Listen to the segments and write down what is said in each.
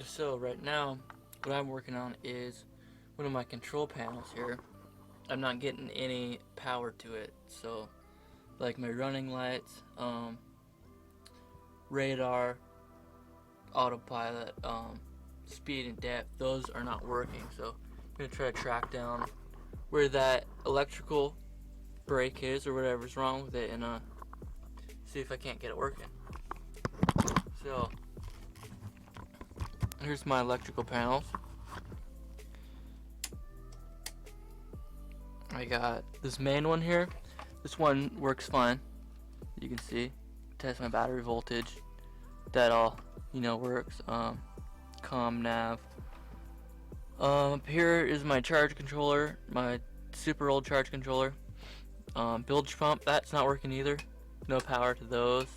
So right now, what I'm working on is one of my control panels here. I'm not getting any power to it, so like my running lights, radar, autopilot, speed and depth, those are not working. So I'm gonna try to track down where that electrical break is or whatever's wrong with it, and see if I can't get it working. So here's my electrical panels. I got this main one here. This one works fine. You can see, test my battery voltage. That all, works. Com nav. Here is my charge controller, my super old charge controller. Bilge pump, that's not working either. No power to those.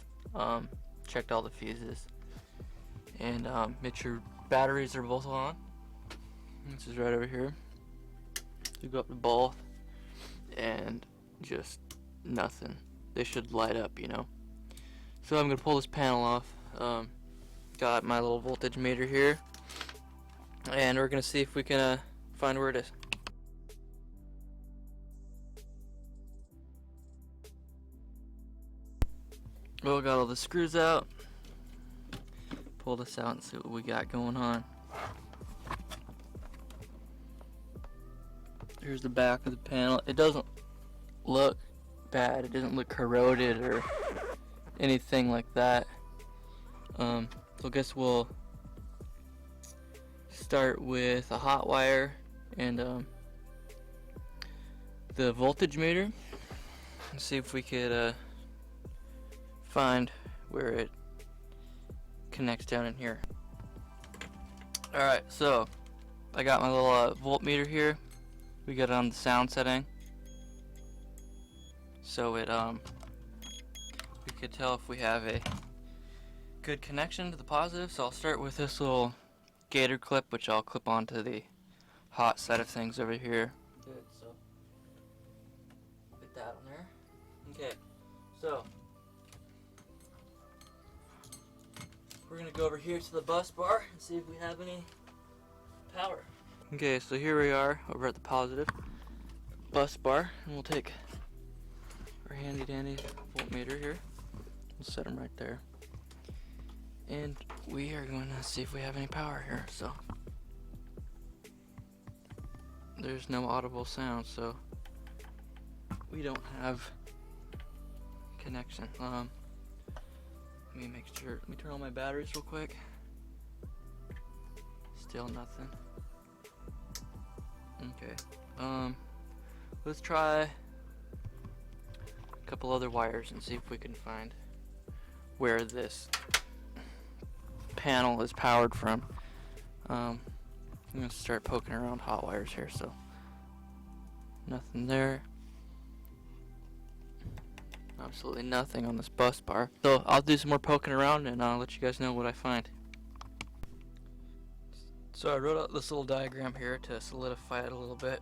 Checked all the fuses. And make sure batteries are both on. This is right over here. You go up to both, and just nothing. They should light up, So I'm gonna pull this panel off. Got my little voltage meter here, and we're gonna see if we can find where it is. Well, got all the screws out. Pull this out and see what we got going on. Here's the back of the panel. It doesn't look bad. It doesn't look corroded or anything like that. So I guess we'll start with a hot wire and the voltage meter and see if we could find where it connects down in here. Alright, so I got my little voltmeter here. We got it on the sound setting, so it we could tell if we have a good connection to the positive. So I'll start with this little gator clip, which I'll clip onto the hot side of things over here. Good, so put that on there. Okay, so we're gonna go over here to the bus bar and see if we have any power. Okay, so here we are over at the positive bus bar, and we'll take our handy dandy voltmeter here. We'll set them right there, and we are going to see if we have any power here. So there's no audible sound, so we don't have connection. Let me make sure. Let me turn on my batteries real quick. Still nothing. Okay. Let's try a couple other wires and see if we can find where this panel is powered from. I'm gonna start poking around hot wires here. So nothing there. Absolutely nothing on this bus bar. So I'll do some more poking around and I'll let you guys know what I find. So I wrote out this little diagram here to solidify it a little bit.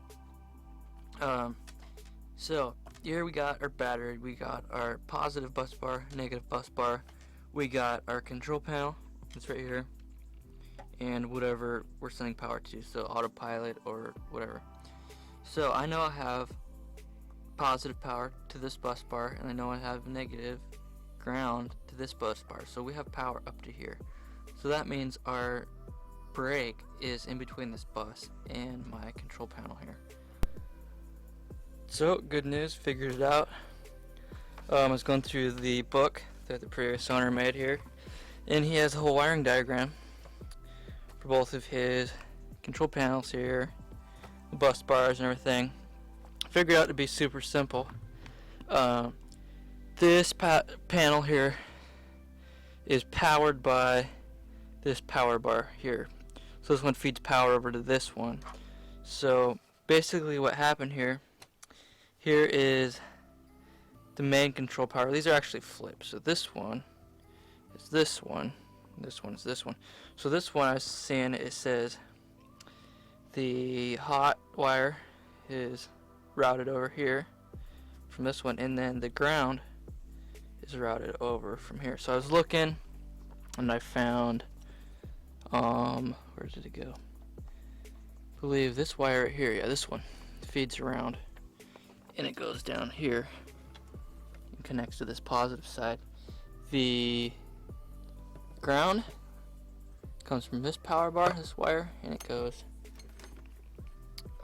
So here we got our battery, we got our positive bus bar, negative bus bar, we got our control panel, that's right here, and whatever we're sending power to, so autopilot or whatever. So I know I have positive power to this bus bar, and I know I have negative ground to this bus bar, so we have power up to here. So that means our brake is in between this bus and my control panel here. So good news, figured it out. I was going through the book that the previous owner made here, and he has a whole wiring diagram for both of his control panels here, the bus bars and everything. Figured out to be super simple. This panel here is powered by this power bar here. So this one feeds power over to this one. So basically what happened here is the main control power. These are actually flips. So this one is this one. This one is this one. So this one I was seeing, it says the hot wire is routed over here from this one, and then the ground is routed over from here. So I was looking and I found Where did it go? I believe this wire right here, yeah, this one feeds around and it goes down here and connects to this positive side. The ground comes from this power bar, this wire, and it goes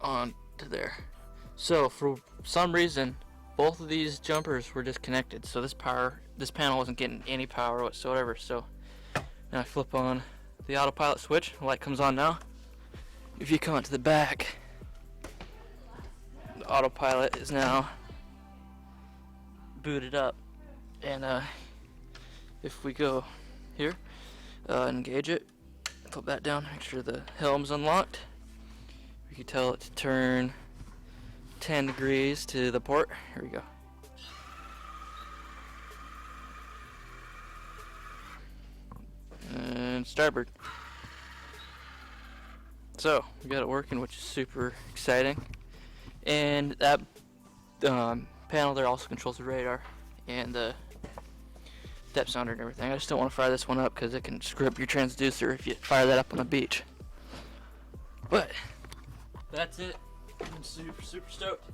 on to there. So for some reason, both of these jumpers were disconnected, so this panel wasn't getting any power whatsoever. So now I flip on the autopilot switch, the light comes on now. If you come to the back, the autopilot is now booted up, and if we go here, engage it, flip that down, make sure the helm's unlocked. We can tell it to turn 10 degrees to the port. Here we go. And starboard. So we got it working, which is super exciting. And that panel there also controls the radar and the depth sounder and everything. I just don't want to fire this one up because it can screw up your transducer if you fire that up on the beach. But that's it. I'm super stoked.